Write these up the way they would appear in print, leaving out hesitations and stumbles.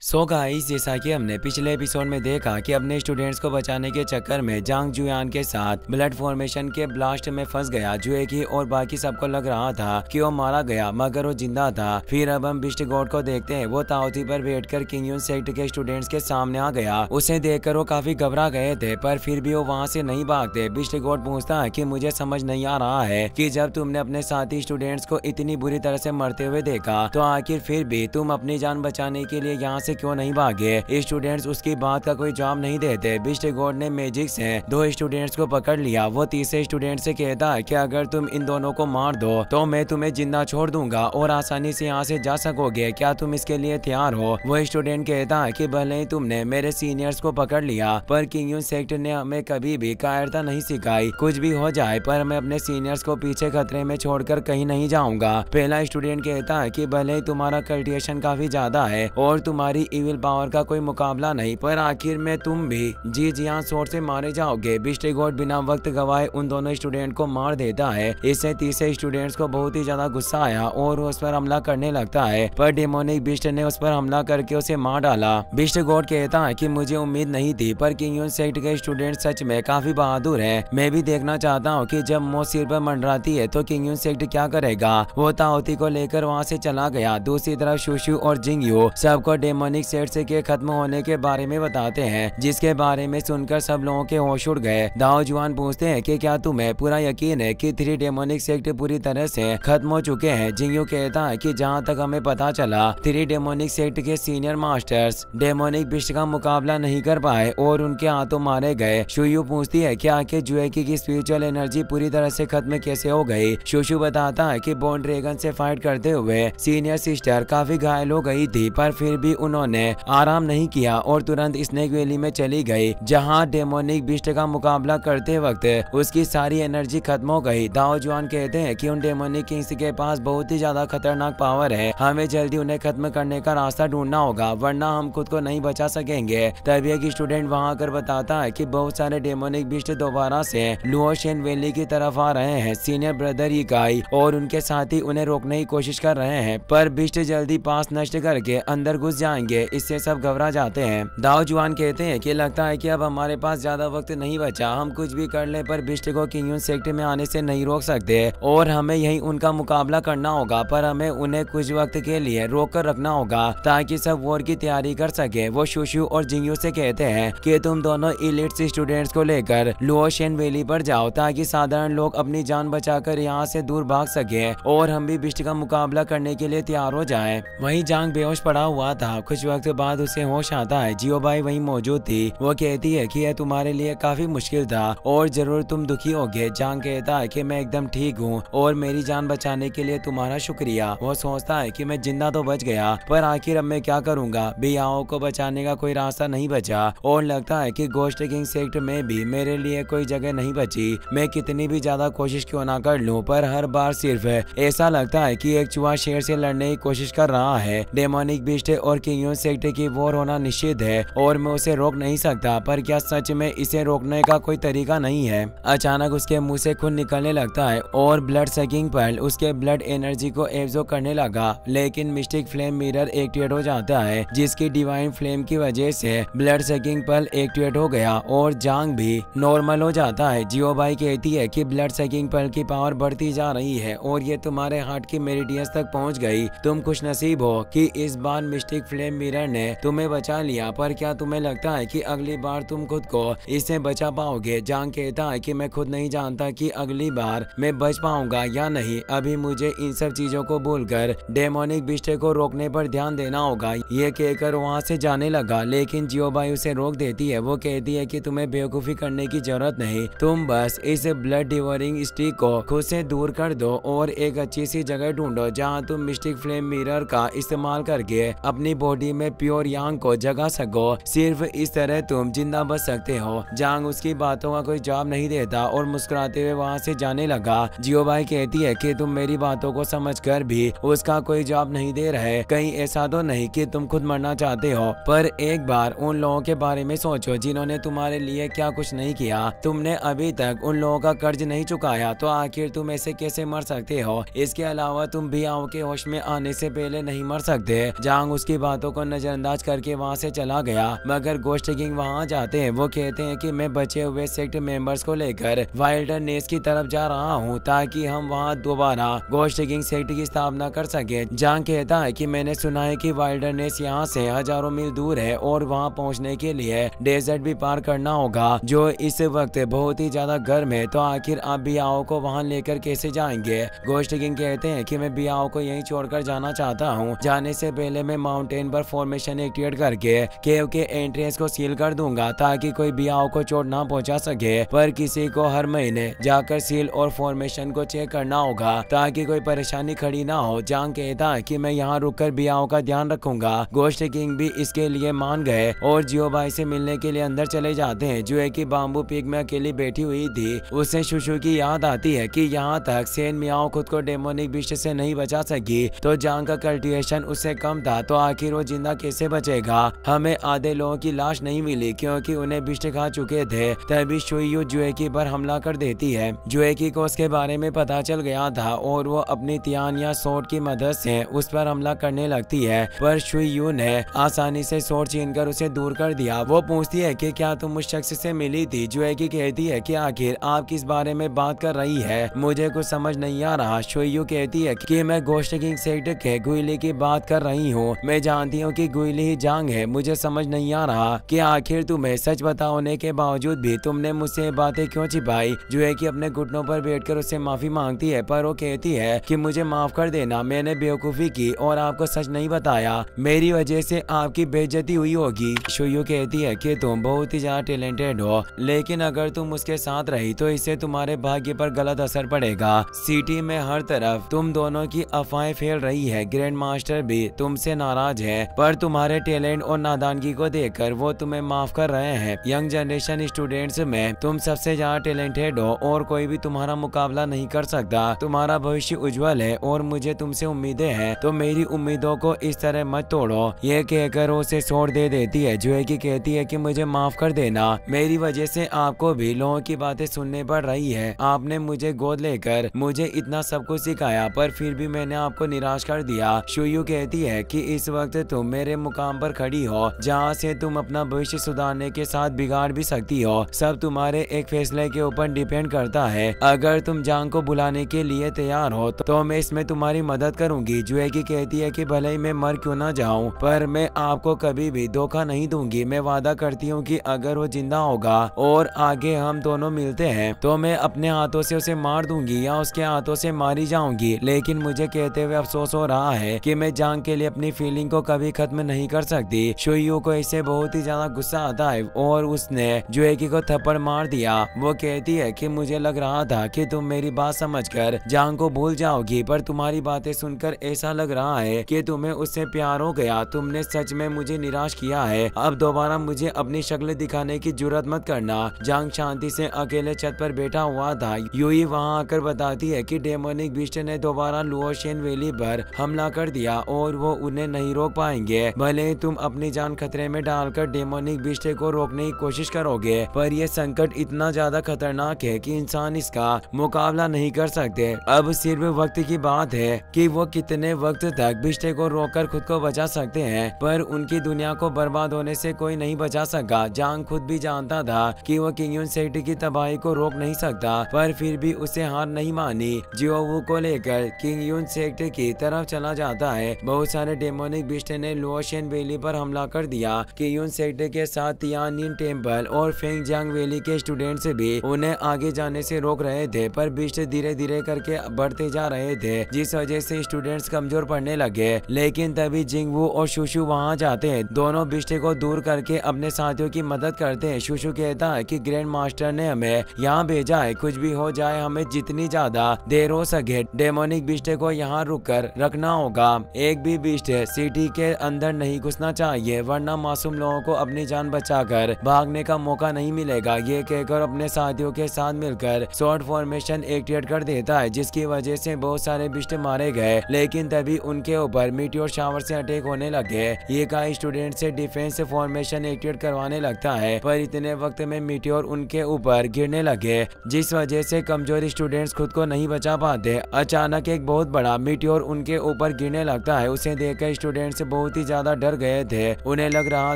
So guys, जैसा कि हमने पिछले एपिसोड में देखा कि अपने स्टूडेंट्स को बचाने के चक्कर में जांग जुयान के साथ ब्लड फॉर्मेशन के ब्लास्ट में फंस गया जुए की, और बाकी सबको लग रहा था कि वो मारा गया मगर वो जिंदा था। फिर अब हम बिस्ट गॉड को देखते हैं, वो ताओती पर बैठकर किंग यून सेक्ट के स्टूडेंट्स के सामने आ गया। उसे देखकर वो काफी घबरा गए थे, पर फिर भी वो वहाँ से नहीं भागते। बिस्ट गॉड पूछता है कि मुझे समझ नहीं आ रहा है कि जब तुमने अपने साथी स्टूडेंट्स को इतनी बुरी तरह से मरते हुए देखा तो आखिर फिर भी तुम अपनी जान बचाने के लिए यहाँ से क्यों नहीं भागे। स्टूडेंट्स उसकी बात का कोई जवाब नहीं देते। बिस्ट गॉड ने मैजिक से दो स्टूडेंट्स को पकड़ लिया। वो तीसरे स्टूडेंट से कहता है कि अगर तुम इन दोनों को मार दो तो मैं तुम्हें जिंदा छोड़ दूंगा और आसानी से यहाँ से जा सकोगे। क्या तुम इसके लिए तैयार हो? वो स्टूडेंट कहता है कि भले ही तुमने मेरे सीनियर्स को पकड़ लिया, पर किंग यून सेक्ट ने हमें कभी भी कायरता नहीं सिखाई। कुछ भी हो जाए पर मैं अपने सीनियर्स को पीछे खतरे में छोड़कर कहीं नहीं जाऊंगा। पहला स्टूडेंट कहता है कि भले ही तुम्हारा कल्टिवेशन काफी ज्यादा है और तुम्हारी इविल पावर का कोई मुकाबला नहीं, पर आखिर में तुम भी जी जियां शोर से मारे जाओगे। बिस्ट गॉड बिना वक्त गवाए उन दोनों स्टूडेंट को मार देता है। इससे तीसरे स्टूडेंट्स को बहुत ही ज्यादा गुस्सा आया और उस पर हमला करने लगता है, पर डेमोनिक बिस्ट ने उस पर हमला करके उसे मार डाला। बिस्ट गॉड कहता है कि मुझे उम्मीद नहीं थी, पर किंग यून सेक्ट के स्टूडेंट सच में काफी बहादुर है। मैं भी देखना चाहता हूँ कि जब मौत सिर पर मंडराती है तो किंग यून सेक्ट क्या करेगा। वो ताओती को लेकर वहाँ से चला गया। दूसरी तरफ शुशु और जिंगयू सबको डेमोनिक सेक्ट से के खत्म होने के बारे में बताते हैं, जिसके बारे में सुनकर सब लोगों के होश उड़ गए। दाओ जुआन पूछते हैं कि क्या तुम्हें पूरा यकीन है कि 3 डेमोनिक सेक्ट पूरी तरह से खत्म हो चुके हैं? जिंगयू कहता है कि जहां तक हमें पता चला 3 डेमोनिक सेक्ट के सीनियर मास्टर्स डेमोनिक बिस्ट का मुकाबला नहीं कर पाए और उनके हाथों मारे गए। शुयू पूछती है कि आखिर जुएकी की स्पिरिचुअल एनर्जी पूरी तरह से खत्म कैसे हो गई। शुशु बताता है कि बोन ड्रैगन से फाइट करते हुए सीनियर सिस्टर काफी घायल हो गई थी, पर फिर भी उन्होंने आराम नहीं किया और तुरंत स्नेक वैली में चली गई, जहां डेमोनिक बिस्ट का मुकाबला करते वक्त उसकी सारी एनर्जी खत्म हो गई। दाओ जुआन कहते हैं कि उन डेमोनिक किंग्स के पास बहुत ही ज्यादा खतरनाक पावर है, हमें जल्दी उन्हें खत्म करने का रास्ता ढूंढना होगा, वरना हम खुद को नहीं बचा सकेंगे। तभी एक स्टूडेंट वहां आकर बताता है कि बहुत सारे डेमोनिक बिस्ट दोबारा से लुओशियन वैली की तरफ आ रहे हैं। सीनियर ब्रदर इकाई और उनके साथी उन्हें रोकने की कोशिश कर रहे हैं, पर बिस्ट जल्दी पास नष्ट करके अंदर घुस जाएंगे। इससे सब घबरा जाते हैं। दाओ जुआन कहते हैं कि लगता है कि अब हमारे पास ज्यादा वक्त नहीं बचा, हम कुछ भी कर ले पर बिस्ट को किंग यून सेक्ट में आने से नहीं रोक सकते और हमें यही उनका मुकाबला करना होगा, पर हमें उन्हें कुछ वक्त के लिए रोक कर रखना होगा ताकि सब वॉर की तैयारी कर सके। वो शुशु और जिंगयू से कहते हैं कि तुम दोनों इलिट स्टूडेंट्स को लेकर लुओशियन वैली पर जाओ ताकि साधारण लोग अपनी जान बचाकर यहाँ से दूर भाग सके और हम भी बिस्ट का मुकाबला करने के लिए तैयार हो जाए। वहीं जांग बेहोश पड़ा हुआ था। कुछ वक्त बाद उसे होश आता है। जियो बाई वहीं मौजूद थी। वो कहती है कि यह तुम्हारे लिए काफी मुश्किल था और जरूर तुम दुखी होगे। जांग कहता है कि मैं एकदम ठीक हूँ और मेरी जान बचाने के लिए तुम्हारा शुक्रिया। वो सोचता है कि मैं जिंदा तो बच गया, पर आखिर अब मैं क्या करूँगा। बियाओ को बचाने का कोई रास्ता नहीं बचा और लगता है कि गोस्ट किंग सेक्ट में भी मेरे लिए कोई जगह नहीं बची। मैं कितनी भी ज्यादा कोशिश क्यों ना कर लूँ, पर हर बार सिर्फ ऐसा लगता है कि एक चूहा शेर से लड़ने की कोशिश कर रहा है। डेमोनिक बिस्ट और किंग यून सेक्ट की वॉर होना निश्चित है और मैं उसे रोक नहीं सकता, पर क्या सच में इसे रोकने का कोई तरीका नहीं है? अचानक उसके मुंह से खून निकलने लगता है और ब्लड सकिंग पर्ल उसके ब्लड एनर्जी को एब्जॉर्ब करने लगा, लेकिन मिस्टिक फ्लेम मिरर एक्टिवेट हो जाता है, जिसकी डिवाइन फ्लेम की वजह से ब्लड सकिंग पर्ल एक्टिवेट हो गया और जांग भी नॉर्मल हो जाता है। जियो बाई कहती है कि ब्लड सकिंग पर्ल की पावर बढ़ती जा रही है और ये तुम्हारे हार्ट की मेरिडियंस तक पहुंच गई। तुम खुश नसीब हो कि इस बार मिस्टिक फ्लेम मिरर ने तुम्हें बचा लिया, पर क्या तुम्हें लगता है कि अगली बार तुम खुद को इससे बचा पाओगे? जांग कहता है कि मैं खुद नहीं जानता कि अगली बार मैं बच पाऊंगा या नहीं। अभी मुझे इन सब चीजों को भूलकर डेमोनिक बिस्ट को रोकने पर ध्यान देना होगा। ये कहकर वहाँ से जाने लगा, लेकिन जियो बाई उसे रोक देती है। वो कहती है कि तुम्हें बेवकूफी करने की जरूरत नहीं, तुम बस इस ब्लड डिवोरिंग स्टिक को खुद से दूर कर दो और एक अच्छी सी जगह ढूंढो जहाँ तुम मिस्टिक फ्लेम मिरर का इस्तेमाल करके अपनी बॉडी में प्योर यांग को जगा सको। सिर्फ इस तरह तुम जिंदा बच सकते हो। जांग उसकी बातों का कोई जवाब नहीं देता और मुस्कुराते हुए वहाँ से जाने लगा। जियो बाई कहती है कि तुम मेरी बातों को समझकर भी उसका कोई जवाब नहीं दे रहे, कहीं ऐसा तो नहीं कि तुम खुद मरना चाहते हो? पर एक बार उन लोगों के बारे में सोचो जिन्होंने तुम्हारे लिए क्या कुछ नहीं किया। तुमने अभी तक उन लोगों का कर्ज नहीं चुकाया, तो आखिर तुम ऐसे कैसे मर सकते हो? इसके अलावा तुम भी आओ के होश में आने से पहले नहीं मर सकते। जांग उसकी बातों बातों को नजरअंदाज करके वहाँ से चला गया। मगर गोस्ट किंग वहाँ जाते हैं। वो कहते हैं कि मैं बचे हुए सेक्ट मेंबर्स को लेकर वाइल्डरनेस की तरफ जा रहा हूँ ताकि हम वहाँ दोबारा गोस्ट किंग सेक्ट की स्थापना कर सके। जांग कहता है कि मैंने सुना है कि वाइल्डरनेस यहाँ से हजारों मील दूर है और वहाँ पहुँचने के लिए डेजर्ट भी पार करना होगा जो इस वक्त बहुत ही ज्यादा गर्म है। तो आखिर आप बियाओ को वहाँ लेकर कैसे जाएंगे? गोस्ट किंग कहते हैं कि मैं बियाओ को यहीं छोड़कर जाना चाहता हूँ। जाने से पहले मैं माउंटेन पर फॉर्मेशन एक्टिवेट करके केव के एंट्रेंस को सील कर दूंगा ताकि कोई बियाओ को चोट ना पहुंचा सके। पर किसी को हर महीने जाकर सील और फॉर्मेशन को चेक करना होगा ताकि कोई परेशानी खड़ी ना हो। जांग कहता है कि मैं यहाँ रुककर बियाओ का ध्यान रखूंगा। गोस्ट किंग भी इसके लिए मान गए और जियो भाई से मिलने के लिए अंदर चले जाते हैं। जो है कि बाम्बू पीक में अकेली बैठी हुई थी। उसे शुशु की याद आती है कि यहाँ तक सेन मियाओ खुद को डेमोनिक बिस्ट से नहीं बचा सकी तो जांग का कल्टिवेशन उससे कम था। तो आखिर वो जिंदा कैसे बचेगा? हमें आधे लोगों की लाश नहीं मिली क्योंकि उन्हें बिस्ट खा चुके थे। तभी शुयू जुएकी पर हमला कर देती है। जुएकी को उसके बारे में पता चल गया था और वो अपनी तियान या सोट की मदद से उस पर हमला करने लगती है। पर शुयू ने आसानी से सोट छीनकर उसे दूर कर दिया। वो पूछती है कि क्या तुम उस शख्स से मिली थी? जुएकी कहती है कि आखिर आप किस बारे में बात कर रही है, मुझे कुछ समझ नहीं आ रहा। शुयू कहती है कि मैं गोस्ट किंग सेक्ट के गुइली की बात कर रही हूँ। मैं जानती हूँ कि गुइली ही जांग है। मुझे समझ नहीं आ रहा कि आखिर तुम्हें सच पता होने के बावजूद भी तुमने मुझसे बातें क्यों छिपाई। जो है कि अपने घुटनों पर बैठकर उससे माफी मांगती है पर वो कहती है कि मुझे माफ कर देना, मैंने बेवकूफी की और आपको सच नहीं बताया। मेरी वजह से आपकी बेइज्जती हुई होगी। शुयू कहती है कि तुम बहुत ही ज्यादा टैलेंटेड हो लेकिन अगर तुम उसके साथ रही तो इससे तुम्हारे भाग्य पर गलत असर पड़ेगा। सिटी में हर तरफ तुम दोनों की अफवाहें फैल रही है। ग्रैंड मास्टर भी तुमसे नाराज है पर तुम्हारे टैलेंट और नादानगी को देखकर वो तुम्हें माफ कर रहे हैं। यंग जनरेशन स्टूडेंट्स में तुम सबसे ज्यादा टैलेंटेड हो और कोई भी तुम्हारा मुकाबला नहीं कर सकता। तुम्हारा भविष्य उज्जवल है और मुझे तुमसे उम्मीदें हैं तो मेरी उम्मीदों को इस तरह मत तोड़ो। ये कहकर उसे छोड़ दे देती है। जो है कि कहती है कि मुझे माफ कर देना, मेरी वजह से आपको भी लोगों की बातें सुनने पड़ रही है। आपने मुझे गोद लेकर मुझे इतना सब कुछ सिखाया पर फिर भी मैंने आपको निराश कर दिया। शुयू कहती है कि इस वक्त तुम मेरे मुकाम पर खड़ी हो जहाँ से तुम अपना भविष्य सुधारने के साथ बिगाड़ भी सकती हो। सब तुम्हारे एक फैसले के ऊपर डिपेंड करता है। अगर तुम जांग को बुलाने के लिए तैयार हो तो मैं इसमें तुम्हारी मदद करूंगी। जुएकी कहती है कि भले ही मैं मर क्यों ना जाऊं पर मैं आपको कभी भी धोखा नहीं दूंगी। मैं वादा करती हूँ कि अगर वो जिंदा होगा और आगे हम दोनों मिलते हैं तो मैं अपने हाथों से उसे मार दूंगी या उसके हाथों से मारी जाऊंगी। लेकिन मुझे कहते हुए अफसोस हो रहा है कि मैं जांग के लिए अपनी फीलिंग को कभी खत्म नहीं कर सकती। शुयू को इससे बहुत ही ज्यादा गुस्सा आता है और उसने जुएकी को थप्पड़ मार दिया। वो कहती है कि मुझे लग रहा था कि तुम मेरी बात समझकर जांग को भूल जाओगी पर तुम्हारी बातें सुनकर ऐसा लग रहा है कि तुम्हें उससे प्यार हो गया। तुमने सच में मुझे निराश किया है। अब दोबारा मुझे अपनी शक्ल दिखाने की जुर्रत मत करना। जांग शांति से अकेले छत पर बैठा हुआ था। यूई वहां आकर बताती है कि डेमोनिक बिस्ट ने दोबारा लुओशियन वैली पर हमला कर दिया और वो उन्हें नहीं रोक पाएंगे। भले ही तुम अपनी जान खतरे में डालकर डेमोनिक बिस्ट को रोकने की कोशिश करोगे पर यह संकट इतना ज्यादा खतरनाक है कि इंसान इसका मुकाबला नहीं कर सकते। अब सिर्फ वक्त की बात है कि वो कितने वक्त तक बिस्ट को रोककर खुद को बचा सकते हैं पर उनकी दुनिया को बर्बाद होने से कोई नहीं बचा सका। जांग खुद भी जानता था कि वो किंगयून सेक्ट की तबाही को रोक नहीं सकता पर फिर भी उसे हार नहीं मानी। जियोवू को लेकर किंगयून सेक्ट की तरफ चला जाता है। बहुत सारे डेमोनिक बिस्ट ने लुओशियन वैली पर हमला कर दिया। किंगयून सेक्ट के साथ तियानिन टेम्पल और फेंगजांग वैली के स्टूडेंट्स भी उन्हें आगे जाने से रोक रहे थे पर बिस्ट धीरे धीरे करके बढ़ते जा रहे थे जिस वजह से स्टूडेंट्स कमजोर पड़ने लगे। लेकिन तभी जिंगवू और शुशु वहां जाते हैं। दोनों बिस्ट को दूर करके अपने साथियों की मदद करते हैं। शुशु कहता है कि ग्रैंड मास्टर ने हमें यहाँ भेजा है। कुछ भी हो जाए हमें जितनी ज्यादा देर हो सके डेमोनिक बिस्ट को यहाँ रुक कर रखना होगा। एक भी बिस्ट सिटी के अंदर नहीं घुसना चाहिए वरना मासूम लोगों को अपनी जान बचाकर भागने का मौका नहीं मिलेगा। ये कहकर अपने साथियों के साथ मिलकर शॉर्ट फॉर्मेशन एक्टिवेट कर देता है जिसकी वजह से बहुत सारे बिस्ट मारे गए। लेकिन तभी उनके ऊपर मीटियोर शावर से अटैक होने लगे। ये का स्टूडेंट से डिफेंस फॉर्मेशन एक्टिवेट करवाने लगता है पर इतने वक्त में मीटियोर उनके ऊपर गिरने लगे जिस वजह से कमजोर स्टूडेंट्स खुद को नहीं बचा पाते। अचानक एक बहुत बड़ा मीटियोर उनके ऊपर गिरने लगता है। उसे देखकर स्टूडेंट्स बहुत ही ज्यादा डर गए थे। उन्हें लग रहा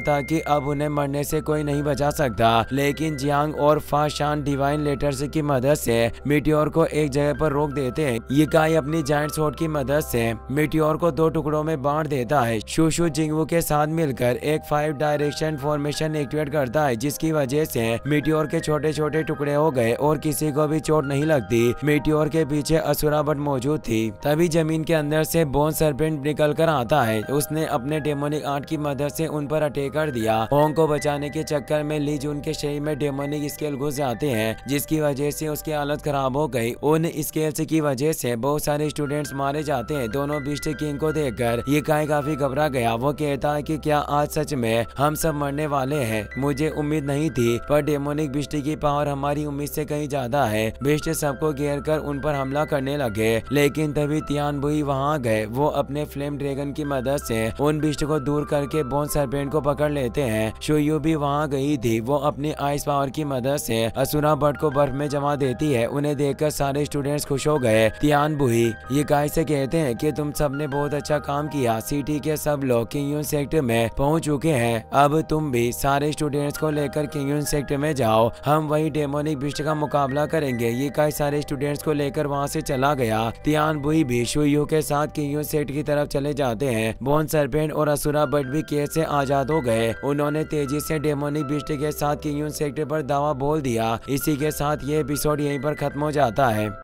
था कि अब उन्हें मरने से कोई नहीं बचा सकता, लेकिन जियांग और फा शान डिवाइन लेटर्स की मदद से मीटियोर को एक जगह पर रोक देते हैं। ये काई अपनी जायंट स्वॉर्ड की मदद से मीटियोर को 2 टुकड़ों में बांट देता है। शू जिंगवू के साथ मिलकर एक 5 डायरेक्शन फॉर्मेशन एक्टिवेट करता है, जिसकी वजह से मीटियोर के छोटे छोटे टुकड़े हो गए और किसी को भी चोट नहीं लगती। मीटियोर के पीछे असुरा बट मौजूद थी। तभी जमीन के अंदर से बोन सर्पेंट निकल कर आता है। उसने अपने डेमोनिक आर्ट की मदद से उन पर अटैक कर दिया। होंग को बचाने के चक्कर में ली जून के शरीर में डेमोनिक स्केल घुस जाते हैं, जिसकी वजह से उसकी हालत खराब हो गई। उन स्केल्स की वजह से बहुत सारे स्टूडेंट्स मारे जाते हैं। दोनों बीस्ट किंग को देखकर ये काई काफी घबरा गया। वो कहता है कि क्या आज सच में हम सब मरने वाले हैं? मुझे उम्मीद नहीं थी, पर डेमोनिक बिस्ट की पावर हमारी उम्मीद से कहीं ज्यादा है। बिस्ट सबको घेर कर उन पर हमला करने लगे, लेकिन तभी तियानबुई वहां गए। वो अपने फ्लेम ड्रैगन की मदद से उन बिस्ट को दूर करके बोन सर्पेंट को पकड़ लेते हैं। शुयू भी वहां गई थी। वो अपनी आइस पावर की मदद से असुरा बर्ड को बर्फ में जमा देती है। उन्हें देखकर सारे स्टूडेंट्स खुश हो गए। तियानबुई ये काई से कहते हैं कि तुम सबने बहुत अच्छा काम किया। सिटी के सब लोग किंगयून सेक्टर में पहुंच चुके हैं। अब तुम भी सारे स्टूडेंट्स को लेकर किंगयून सेक्टर में जाओ। हम वही डेमोनिक बिस्ट का मुकाबला करेंगे। ये काई सारे स्टूडेंट्स को लेकर वहां से चला गया। तियानबुई भी शुयू के साथ किंगयून सेक्टर की तरफ चले जाते हैं। बोन सर्पेंट और असुरा बर्ड भी केस से आजाद हो गए। उन्होंने तेजी से डेमोनिक बिस्ट के साथ किंगयून सेक्टर पर दावा बोल दिया। इसी के साथ ये एपिसोड यहीं पर खत्म हो जाता है।